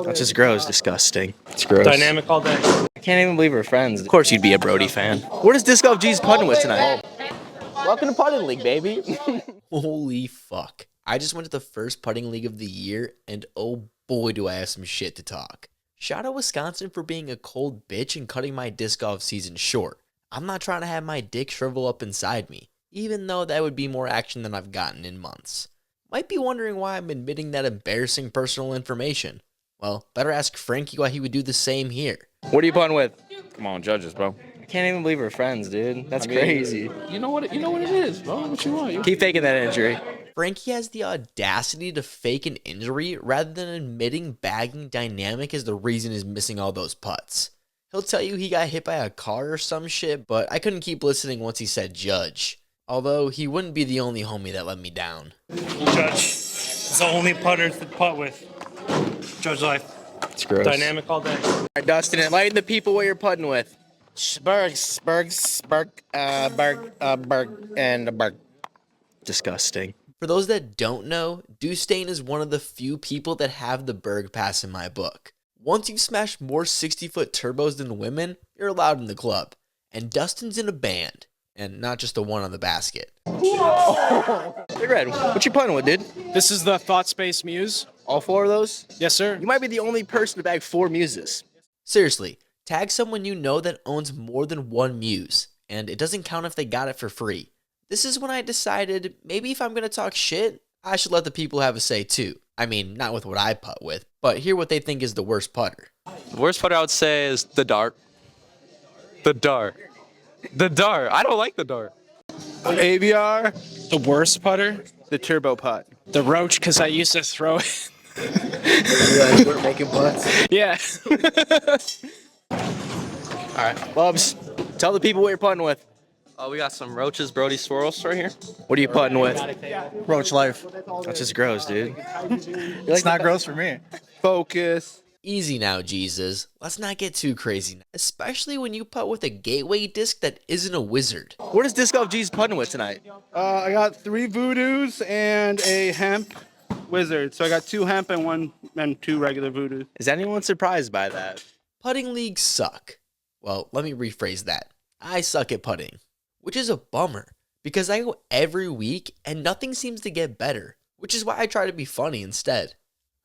That's just gross. Disgusting. It's gross. Dynamic all day. I can't even believe we're friends. Of course you'd be a Brody fan. What is Disc Golf G's putting with tonight? Welcome to Putting League, baby. Holy fuck. I just went to the first putting league of the year, and oh boy do I have some shit to talk. Shout out Wisconsin for being a cold bitch and cutting my disc golf season short. I'm not trying to have my dick shrivel up inside me, even though that would be more action than I've gotten in months. Might be wondering why I'm admitting that embarrassing personal information. Well, better ask Frankie why he would do the same here. What are you putting with? Come on, judges, bro. I can't even believe we're friends, dude. That's crazy. You know what it is, bro. What you want? Keep faking that injury. Frankie has the audacity to fake an injury rather than admitting bagging Dynamic is the reason he's missing all those putts. He'll tell you he got hit by a car or some shit, but I couldn't keep listening once he said judge. Although he wouldn't be the only homie that let me down. Judge. It's the only putter to putt with. Judge life. It's gross. Dynamic all day. All right, Dustin, enlighten the people what you're putting with. Berg, and a Berg. Disgusting. For those that don't know, Dustain is one of the few people that have the Berg Pass in my book. Once you've smashed more 60-foot turbos than women, you're allowed in the club. And Dustin's in a band, and not just the one on the basket. Hey, Red, what you putting with, dude? This is the Thought Space Muse. All four of those? Yes, sir. You might be the only person to bag 4 muses. Seriously, tag someone you know that owns more than one Muse, and it doesn't count if they got it for free. This is when I decided maybe if I'm going to talk shit, I should let the people have a say too. I mean, not with what I putt with, but hear what they think is the worst putter. The worst putter I would say is the dart. The dart. The dart. I don't like the dart. ABR. The worst putter. The turbo putt. The Roach, because I used to throw it. You weren't making putts? Yeah. All right, Bubs, tell the people what you're putting with. We got some Roaches Brody swirls right here. What are you putting with? Roach life. That's just gross, dude. It's not gross for me. Focus. Easy now, Jesus. Let's not get too crazy, especially when you putt with a gateway disc that isn't a wizard. What is Disc Golf G's putting with tonight? I got 3 voodoos and a hemp wizard. So I got 2 hemp and 2 regular voodoos. Is anyone surprised by that? Putting leagues suck. Well, let me rephrase that. I suck at putting, which is a bummer because I go every week and nothing seems to get better, which is why I try to be funny instead.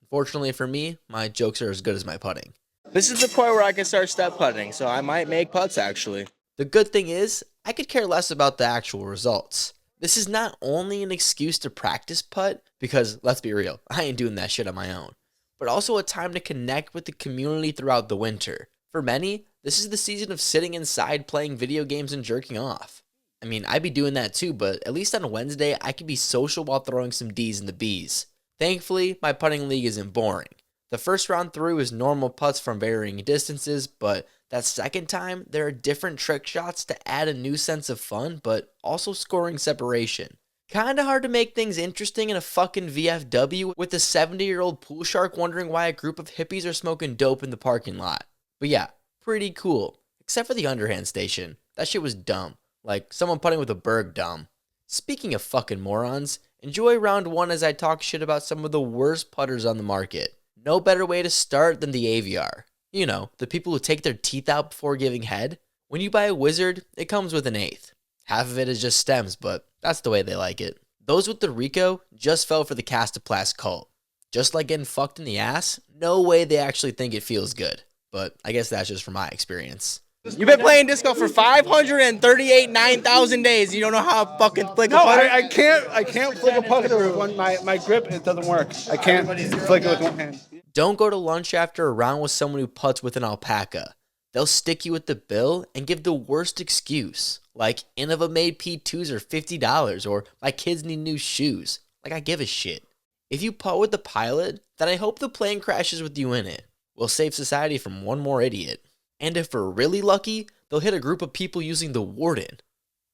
Unfortunately for me, my jokes are as good as my putting. This is the point where I can start step putting, so I might make putts actually. The good thing is, I could care less about the actual results. This is not only an excuse to practice putt, because let's be real, I ain't doing that shit on my own, but also a time to connect with the community throughout the winter. For many, this is the season of sitting inside playing video games and jerking off. I mean, I'd be doing that too, but at least on Wednesday, I can be social while throwing some D's in the B's. Thankfully, my putting league isn't boring. The first round through is normal putts from varying distances, but that second time, there are different trick shots to add a new sense of fun, but also scoring separation. Kinda hard to make things interesting in a fucking VFW with a 70-year-old pool shark wondering why a group of hippies are smoking dope in the parking lot. But yeah, pretty cool. Except for the underhand station. That shit was dumb. Like, someone putting with a Berg dumb. Speaking of fucking morons, enjoy round 1 as I talk shit about some of the worst putters on the market. No better way to start than the AVR. You know, the people who take their teeth out before giving head. When you buy a wizard, it comes with an eighth. Half of it is just stems, but that's the way they like it. Those with the Rico just fell for the Castoplast cult. Just like getting fucked in the ass, no way they actually think it feels good. But I guess that's just from my experience. You've been playing disc golf for 538,9,000 days. You don't know how to fucking flick a putter? I can't flick a putter with my grip. It doesn't work. I can't flick it with one hand. Don't go to lunch after a round with someone who putts with an alpaca. They'll stick you with the bill and give the worst excuse. Like, Innova made P2s are $50, or my kids need new shoes. Like, I give a shit. If you putt with the pilot, then I hope the plane crashes with you in it. We'll save society from one more idiot. And if we're really lucky, they'll hit a group of people using the Warden.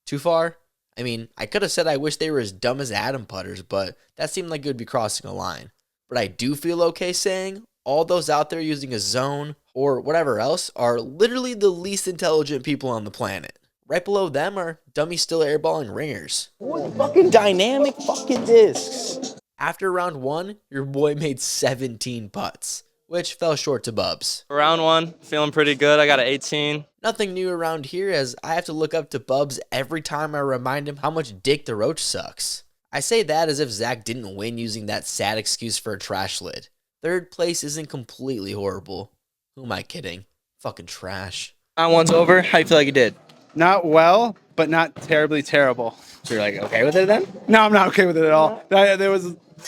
Too far? I mean, I could have said I wish they were as dumb as Adam putters, but that seemed like it would be crossing a line. But I do feel okay saying all those out there using a zone or whatever else are literally the least intelligent people on the planet. Right below them are dummies still airballing ringers. What fucking dynamic fucking discs? After round 1, your boy made 17 putts. which fell short to Bubs. Round one, feeling pretty good. I got an 18. Nothing new around here, as I have to look up to Bubs every time I remind him how much dick the roach sucks. I say that as if Zach didn't win using that sad excuse for a trash lid. Third place isn't completely horrible. Who am I kidding? Fucking trash. Round one's over. How you feel like you did? Not well, but not terribly terrible. So you're like okay with it then? No, I'm not okay with it at all.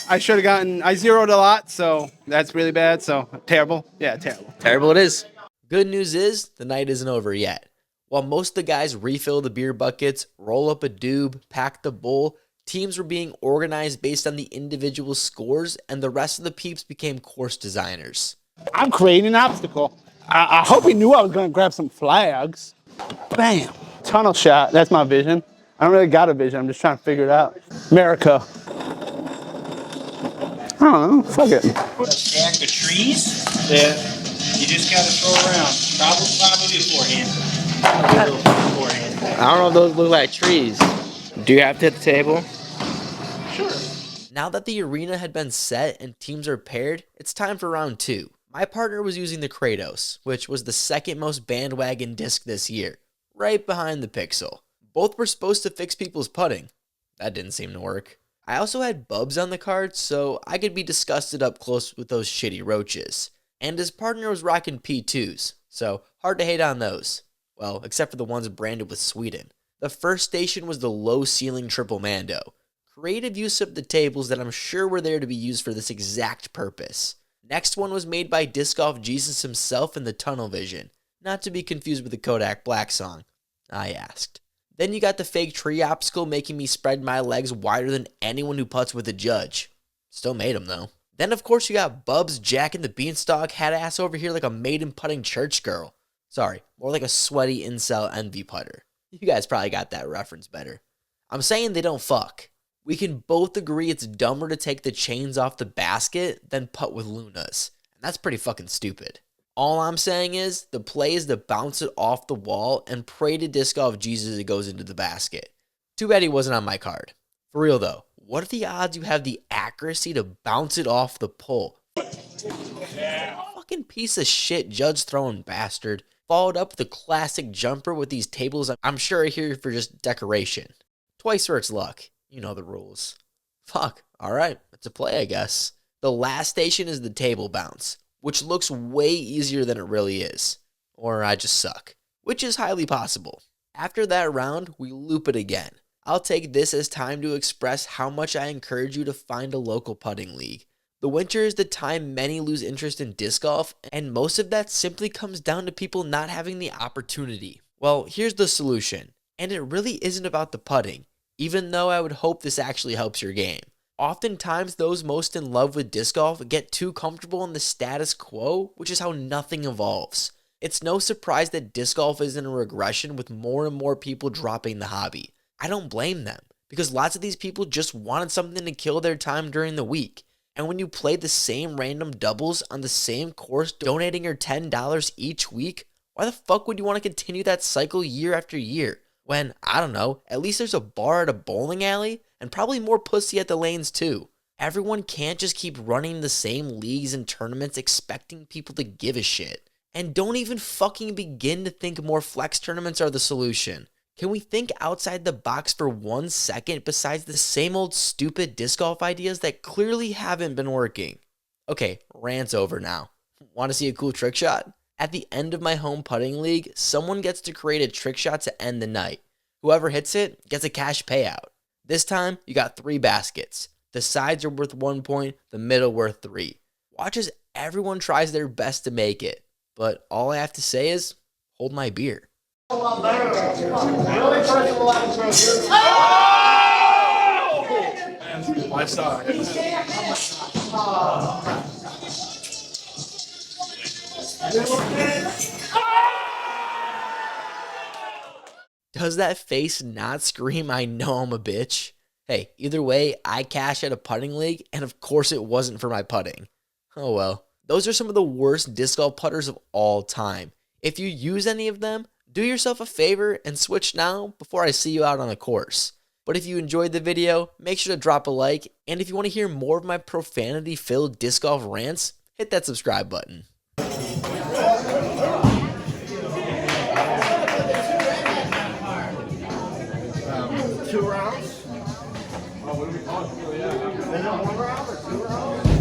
I should have gotten. I zeroed a lot, so that's really bad. So terrible. Yeah, terrible. Terrible it is. Good news is, the night isn't over yet. While most of the guys refill the beer buckets, roll up a doob, pack the bowl, teams were being organized based on the individual scores, and the rest of the peeps became course designers. I'm creating an obstacle. I hope he knew I was going to grab some flags. Bam. Tunnel shot. That's my vision. I don't really got a vision. I'm just trying to figure it out. America. I don't know. Fuck it. A stack of trees that you just got to throw around. Probably beforehand. I don't know if those look like trees. Do you have to hit the table? Now that the arena had been set and teams are paired, it's time for round 2. My partner was using the Kratos, which was the second most bandwagon disc this year, right behind the Pixel. Both were supposed to fix people's putting. That didn't seem to work. I also had Bubs on the card, so I could be disgusted up close with those shitty roaches. And his partner was rocking P2s, so hard to hate on those. Well, except for the ones branded with Sweden. The first station was the low ceiling triple Mando. Creative use of the tables that I'm sure were there to be used for this exact purpose. Next one was made by Disc Golf Jesus himself in the Tunnel Vision, not to be confused with the Kodak Black song, I asked. Then you got the fake tree obstacle making me spread my legs wider than anyone who putts with a judge. Still made him though. Then of course you got Bubs Jack and the Beanstalk hat ass over here like a maiden putting church girl. Sorry, more like a sweaty incel envy putter. You guys probably got that reference better. I'm saying they don't fuck. We can both agree it's dumber to take the chains off the basket than putt with Lunas. And that's pretty fucking stupid. All I'm saying is, the play is to bounce it off the wall and pray to Disc Golf Jesus it goes into the basket. Too bad he wasn't on my card. For real though, what are the odds you have the accuracy to bounce it off the pole? Fucking piece of shit judge throwing bastard. Followed up with a classic jumper with these tables I'm sure are here for just decoration. Twice for its luck. You know the rules. Fuck, alright, it's a play I guess. The last station is the table bounce, which looks way easier than it really is. Or I just suck, which is highly possible. After that round, we loop it again. I'll take this as time to express how much I encourage you to find a local putting league. The winter is the time many lose interest in disc golf, and most of that simply comes down to people not having the opportunity. Well, here's the solution, and it really isn't about the putting, even though I would hope this actually helps your game. Oftentimes, those most in love with disc golf get too comfortable in the status quo, which is how nothing evolves. It's no surprise that disc golf is in a regression with more and more people dropping the hobby. I don't blame them, because lots of these people just wanted something to kill their time during the week. And when you play the same random doubles on the same course, donating your $10 each week, why the fuck would you want to continue that cycle year after year? When, I don't know, at least there's a bar at a bowling alley, and probably more pussy at the lanes too. Everyone can't just keep running the same leagues and tournaments expecting people to give a shit. And don't even fucking begin to think more flex tournaments are the solution. Can we think outside the box for 1 second besides the same old stupid disc golf ideas that clearly haven't been working? Okay, rant's over now. Want to see a cool trick shot? At the end of my home putting league, someone gets to create a trick shot to end the night. Whoever hits it gets a cash payout. This time, you got 3 baskets. The sides are worth 1 point, the middle worth 3. Watch as everyone tries their best to make it. But all I have to say is, hold my beer. Does that face not scream, I know I'm a bitch? Hey, either way, I cash at a putting league, and of course it wasn't for my putting. Oh well. Those are some of the worst disc golf putters of all time. If you use any of them, do yourself a favor and switch now before I see you out on a course. But if you enjoyed the video, make sure to drop a like, and if you want to hear more of my profanity-filled disc golf rants, hit that subscribe button. Two rounds? Oh, what do we call it? Yeah. One round or 2 rounds?